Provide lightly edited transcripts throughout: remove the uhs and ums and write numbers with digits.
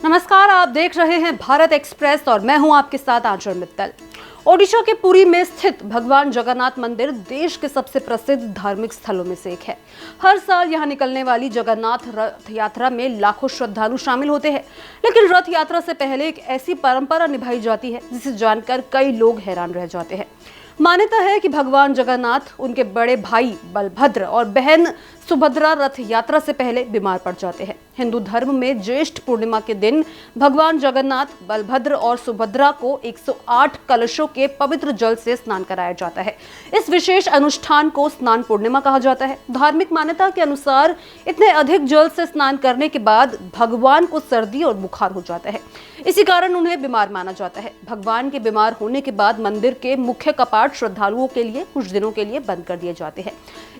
नमस्कार, आप देख रहे हैं भारत एक्सप्रेस और मैं हूं आपके साथ आंचल मित्तल। ओडिशा के पुरी में स्थित भगवान जगन्नाथ मंदिर देश के सबसे प्रसिद्ध धार्मिक स्थलों में से एक है। हर साल यहां निकलने वाली जगन्नाथ रथ यात्रा में लाखों श्रद्धालु शामिल होते हैं, लेकिन रथ यात्रा से पहले एक ऐसी परंपरा निभाई जाती है जिसे जानकर कई लोग हैरान रह जाते हैं। मान्यता है कि भगवान जगन्नाथ उनके बड़े भाई बलभद्र और बहन सुभद्रा रथ यात्रा से पहले बीमार पड़ जाते हैं। हिंदू धर्म में ज्येष्ठ पूर्णिमा के दिन भगवान जगन्नाथ, बलभद्र और सुभद्रा को 108 कलशों के पवित्र जल से स्नान कराया जाता है। इस विशेष अनुष्ठान को स्नान पूर्णिमा कहा जाता है। धार्मिक मान्यता के अनुसार इतने अधिक जल से स्नान करने के बाद भगवान को सर्दी और बुखार हो जाता है, इसी कारण उन्हें बीमार माना जाता है। भगवान के बीमार होने के बाद मंदिर के मुख्य कपाट श्रद्धालुओं के लिए कुछ दिनों के लिए बंद कर दिए जाते हैं।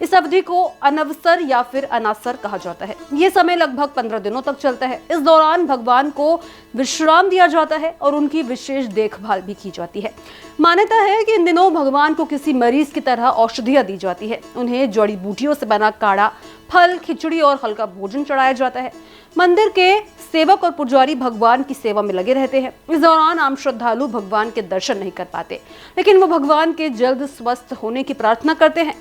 इस अवधि को अनवसर या फिर अनासर कहा जाता है। ये समय लगभग 15 दिनों तक चलता है। इस दौरान भगवान को विश्राम दिया जाता है और उनकी विशेष देखभाल भी की जाती है। मान्यता है कि इन दिनों भगवान को किसी मरीज की तरह औषधियां दी जाती है। उन्हें जड़ी बूटियों से बना काढ़ा, फल, खिचड़ी और हल्का भोजन चढ़ाया जाता है। मंदिर के सेवक और पुजारी भगवान की सेवा में लगे रहते हैं। इस दौरान आम श्रद्धालु भगवान के दर्शन नहीं कर पाते, लेकिन वो भगवान के जल्द स्वस्थ होने की प्रार्थना करते हैं।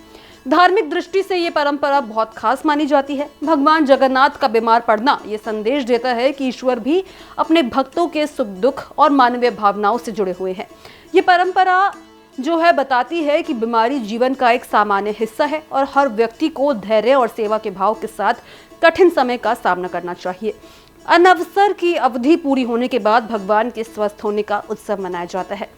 धार्मिक दृष्टि से ये परंपरा बहुत खास मानी जाती है। भगवान जगन्नाथ का बीमार पड़ना ये संदेश देता है कि ईश्वर भी अपने भक्तों के सुख दुख और मानवीय भावनाओं से जुड़े हुए हैं। ये परंपरा जो है बताती है कि बीमारी जीवन का एक सामान्य हिस्सा है और हर व्यक्ति को धैर्य और सेवा के भाव के साथ कठिन समय का सामना करना चाहिए। अनवसर की अवधि पूरी होने के बाद भगवान के स्वस्थ होने का उत्सव मनाया जाता है।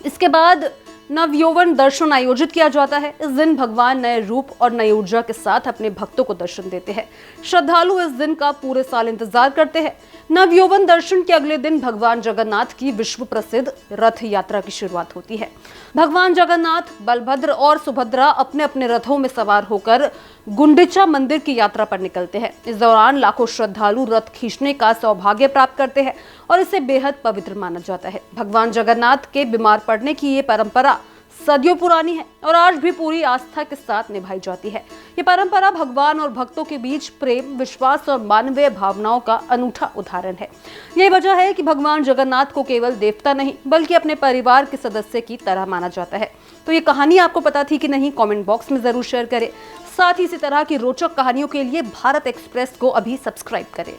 इसके बाद नवयौवन दर्शन आयोजित किया जाता है। इस दिन भगवान नए रूप और नई ऊर्जा के साथ अपने भक्तों को दर्शन देते हैं। श्रद्धालु इस दिन का पूरे साल इंतजार करते हैं। नवयौवन दर्शन के अगले दिन भगवान जगन्नाथ की विश्व प्रसिद्ध रथ यात्रा की शुरुआत होती है। भगवान जगन्नाथ, बलभद्र और सुभद्रा अपने अपने रथों में सवार होकर गुंडिचा मंदिर की यात्रा पर निकलते हैं। इस दौरान लाखों श्रद्धालु रथ खींचने का सौभाग्य प्राप्त करते हैं और इसे बेहद पवित्र माना जाता है। भगवान जगन्नाथ के बीमार पड़ने की ये परंपरा सदियों पुरानी है और आज भी पूरी आस्था के साथ निभाई जाती है। ये परंपरा भगवान और भक्तों के बीच प्रेम, विश्वास और मानवीय भावनाओं का अनूठा उदाहरण है। यही वजह है कि भगवान जगन्नाथ को केवल देवता नहीं बल्कि अपने परिवार के सदस्य की तरह माना जाता है। तो ये कहानी आपको पता थी कि नहीं? कमेंट बॉक्स में जरूर शेयर करें। साथ ही इसी तरह की रोचक कहानियों के लिए भारत एक्सप्रेस को अभी सब्सक्राइब करें।